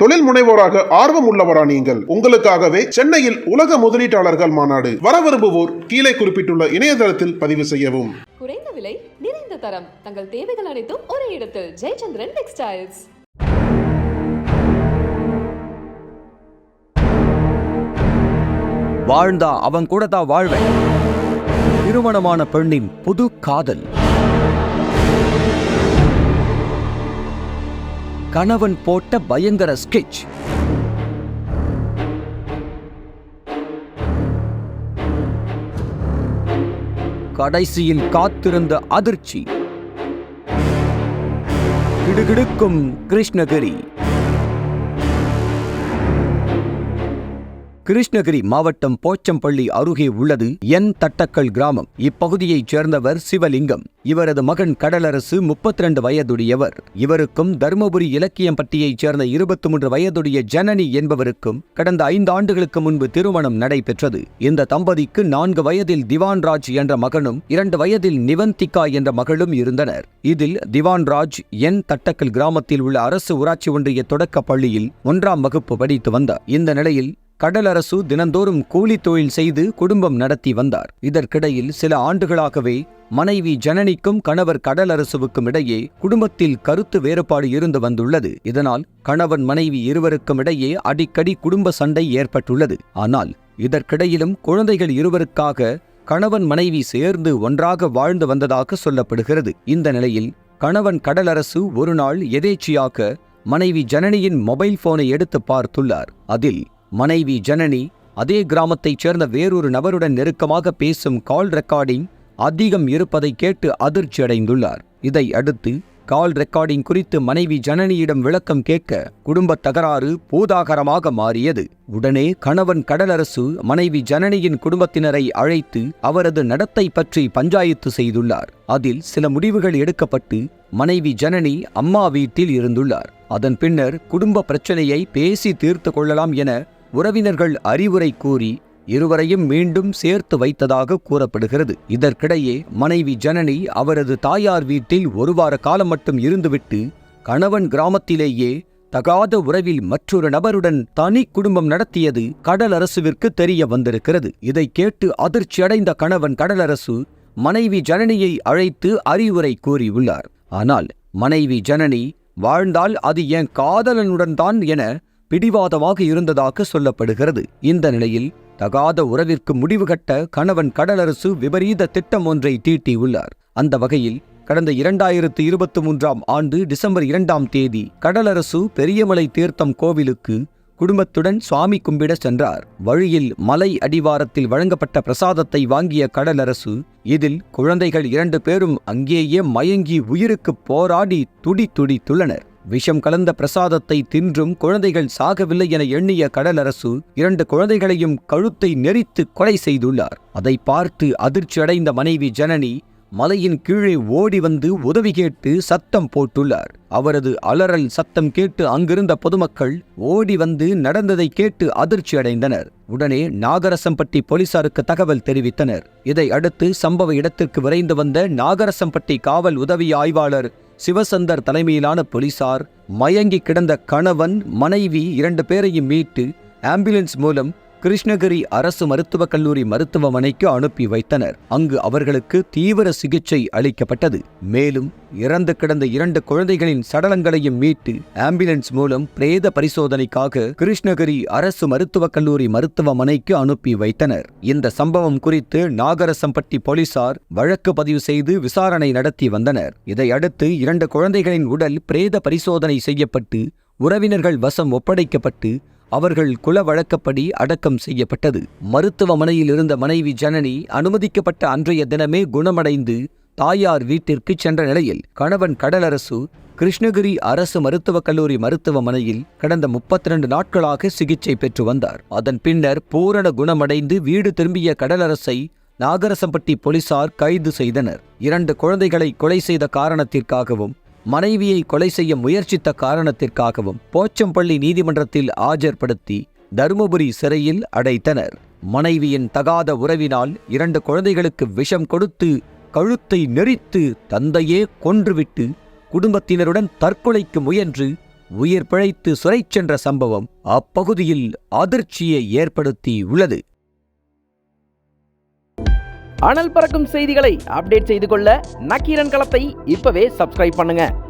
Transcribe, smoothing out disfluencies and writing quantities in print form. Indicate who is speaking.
Speaker 1: தொழில் முனைவோராக ஆர்வம் உள்ளவரா நீங்கள்? உங்களுக்காகவே சென்னையில் உலக முதலீட்டாளர்கள் மாநாடு. வர விரும்புவோர் கீழே குறிப்பிட்டுள்ள இணையதளத்தில் பதிவு செய்யவும்.
Speaker 2: குறைந்த விலை, நிறைந்த தரம், தங்கள் தேவைகள் அனைத்தும் ஒரே இடத்தில். ஜெயச்சந்திரன் டெக்ஸ்டைல்ஸ்.
Speaker 3: வாழ்ந்தா அவன் கூட தான் வாழ்வேன். திருமணமான பெண்ணின் புது காதல். கணவன் போட்ட பயங்கர ஸ்கெட்ச். கடைசியில் காத்திருந்த அதிர்ச்சி. கிடுகிடுக்கும் கிருஷ்ணகிரி. கிருஷ்ணகிரி மாவட்டம் போச்சம்பள்ளி அருகே உள்ளது என் தட்டக்கல் கிராமம். இப்பகுதியைச் சேர்ந்தவர் சிவலிங்கம். இவரது மகன் கடலரசு 32 வயதுடையவர். இவருக்கும் தருமபுரி இலக்கியம்பட்டியைச் சேர்ந்த 23 வயதுடைய ஜனனி என்பவருக்கும் கடந்த 5 ஆண்டுகளுக்கு முன்பு திருமணம் நடைபெற்றது. இந்த தம்பதிக்கு 4 வயதில் திவான்ராஜ் என்ற மகனும் 2 வயதில் நிவந்திகா என்ற மகளும் இருந்தனர். இதில் திவான்ராஜ் என் தட்டக்கல் கிராமத்தில் உள்ள அரசு ஊராட்சி ஒன்றிய தொடக்க பள்ளியில் 1ஆம் வகுப்பு படித்து வந்தார். இந்த நிலையில் கடலரசு தினந்தோறும் கூலி தொழில் செய்து குடும்பம் நடத்தி வந்தார். இதற்கிடையில் சில ஆண்டுகளாகவே மனைவி ஜனனிக்கும் கணவர் கடலரசுவுக்கும் இடையே குடும்பத்தில் கருத்து வேறுபாடு இருந்து வந்துள்ளது. இதனால் கணவன் மனைவி இருவருக்கும் இடையே அடிக்கடி குடும்ப சண்டை ஏற்பட்டுள்ளது. ஆனால் இதற்கிடையிலும் குழந்தைகள் இருவருக்காக கணவன் மனைவி சேர்ந்து ஒன்றாக வாழ்ந்து வந்ததாக சொல்லப்படுகிறது. இந்த நிலையில் கணவன் கடலரசு ஒரு நாள் எதேச்சியாக மனைவி ஜனனியின் மொபைல் போனை எடுத்து பார்த்துள்ளார். அதில் மனைவி ஜனனி அதே கிராமத்தைச் சேர்ந்த வேறொரு நபருடன் நெருக்கமாக பேசும் கால் ரெக்கார்டிங் அதிகம் இருப்பதை கேட்டு அதிர்ச்சி அடைந்துள்ளார். இதை அடுத்து கால் ரெக்கார்டிங் குறித்து மனைவி ஜனனியிடம் விளக்கம் கேட்க குடும்ப தகராறு பூதாகரமாக மாறியது. உடனே கணவன் கடலரசு மனைவி ஜனனியின் குடும்பத்தினரை அழைத்து அவரது நடத்தை பற்றி பஞ்சாயத்து செய்துள்ளார். அதில் சில முடிவுகள் எடுக்கப்பட்டு மனைவி ஜனனி அம்மா வீட்டில் இருந்துள்ளார். அதன் பின்னர் குடும்ப பிரச்சனையை பேசி தீர்த்து கொள்ளலாம் என உறவினர்கள் அறிவுரை கூறி இருவரையும் மீண்டும் சேர்த்து வைத்ததாக கூறப்படுகிறது. இதற்கிடையே மனைவி ஜனனி அவரது தாயார் வீட்டில் 1 வார காலம் மட்டும் இருந்துவிட்டு கணவன் கிராமத்திலேயே தகாத உறவில் மற்றொரு நபருடன் தனி குடும்பம் நடத்தியது கடலரசுவிற்கு தெரிய வந்திருக்கிறது. இதை கேட்டு அதிர்ச்சியடைந்த கணவன் கடலரசு மனைவி ஜனனியை அழைத்து அறிவுரை கூறியுள்ளார். ஆனால் மனைவி ஜனனி வாழ்ந்தால் அது என் காதலனுடன் தான் என பிடிவாதமாக இருந்ததாக சொல்லப்படுகிறது. இந்த நிலையில் தகாத உறவிற்கு முடிவு கட்ட கணவன் கடலரசு விபரீத திட்டம் ஒன்றை தீட்டியுள்ளார். அந்த வகையில் கடந்த 2023ஆம் ஆண்டு டிசம்பர் 2ஆம் தேதி கடலரசு பெரியமலை தீர்த்தம் கோவிலுக்கு குடும்பத்துடன் சுவாமி கும்பிட சென்றார். வழியில் மலை அடிவாரத்தில் வழங்கப்பட்ட பிரசாதத்தை வாங்கிய கடலரசு இதில் குழந்தைகள் 2 பேரும் அங்கேயே மயங்கி உயிருக்கு போராடி துடித்துள்ளனர். விஷம் கலந்த பிரசாதத்தை தின்றும் குழந்தைகள் சாகவில்லை என எண்ணிய கடலரசு 2 குழந்தைகளையும் கழுத்தை நெரித்து கொலை செய்துள்ளார். அதை பார்த்து அதிர்ச்சி அடைந்த மனைவி ஜனனி மலையின் கீழே ஓடி வந்து உதவி கேட்டு சத்தம் போட்டுள்ளார். அவரது அலறல் சத்தம் கேட்டு அங்கிருந்த பொதுமக்கள் ஓடி வந்து நடந்ததை கேட்டு அதிர்ச்சி அடைந்தனர். உடனே நாகரசம்பட்டி போலீசாருக்கு தகவல் தெரிவித்தனர். இதை அடுத்து சம்பவ இடத்திற்கு விரைந்து வந்த நாகரசம்பட்டி காவல் உதவி ஆய்வாளர் சிவசந்தர் தலைமையிலான போலீசார் மயங்கி கிடந்த கணவன் மனைவி 2 பேரையும் மீட்டு ஆம்புலன்ஸ் மூலம் கிருஷ்ணகிரி அரசு மருத்துவக் கல்லூரி மருத்துவமனைக்கு அனுப்பி வைத்தனர். அங்கு அவர்களுக்கு தீவிர சிகிச்சை அளிக்கப்பட்டது. மேலும் இறந்து கிடந்த 2 குழந்தைகளின் சடலங்களையும் மீட்டு ஆம்புலன்ஸ் மூலம் பிரேத பரிசோதனைக்காக கிருஷ்ணகிரி அரசு மருத்துவக் கல்லூரி மருத்துவமனைக்கு அனுப்பி வைத்தனர். இந்த சம்பவம் குறித்து நாகரசம்பட்டி போலீசார் வழக்கு பதிவு செய்து விசாரணை நடத்தி வந்தனர். இதையடுத்து 2 குழந்தைகளின் உடல் பிரேத பரிசோதனை செய்யப்பட்டு உறவினர்கள் வசம் ஒப்படைக்கப்பட்டு அவர்கள் குல வழக்கப்படி அடக்கம் செய்யப்பட்டது. மருத்துவமனையில் இருந்த மனைவி ஜனனி அனுமதிக்கப்பட்ட அன்றைய தினமே குணமடைந்து தாயார் வீட்டிற்கு சென்ற நிலையில் கணவன் கடலரசு கிருஷ்ணகிரி அரசு மருத்துவக் கல்லூரி மருத்துவமனையில் கடந்த 32 நாட்களாக சிகிச்சை பெற்று வந்தார். அதன் பின்னர் பூரண குணமடைந்து வீடு திரும்பிய கடலரசை நாகரசம்பட்டி போலீசார் கைது செய்தனர். 2 குழந்தைகளை கொலை செய்த காரணத்திற்காகவும் மனைவியை கொலை செய்ய முயற்சித்த காரணத்திற்காகவும் போச்சம்பள்ளி நீதிமன்றத்தில் ஆஜர்படுத்தி தருமபுரி சிறையில் அடைத்தனர். மனைவியின் தகாத உறவினால் 2 குழந்தைகளுக்கு விஷம் கொடுத்து கழுத்தை நெரித்து தந்தையே கொன்றுவிட்டு குடும்பத்தினருடன் தற்கொலைக்கு முயன்று உயிர் பிழைத்து சிறைச் சென்ற சம்பவம் அப்பகுதியில் அதிர்ச்சியை ஏற்படுத்தி உள்ளது.
Speaker 4: அனல் பறக்கும் செய்திகளை அப்டேட் செய்து கொள்ள நக்கீரன் களத்தை இப்பவே சப்ஸ்கிரைப் பண்ணுங்க.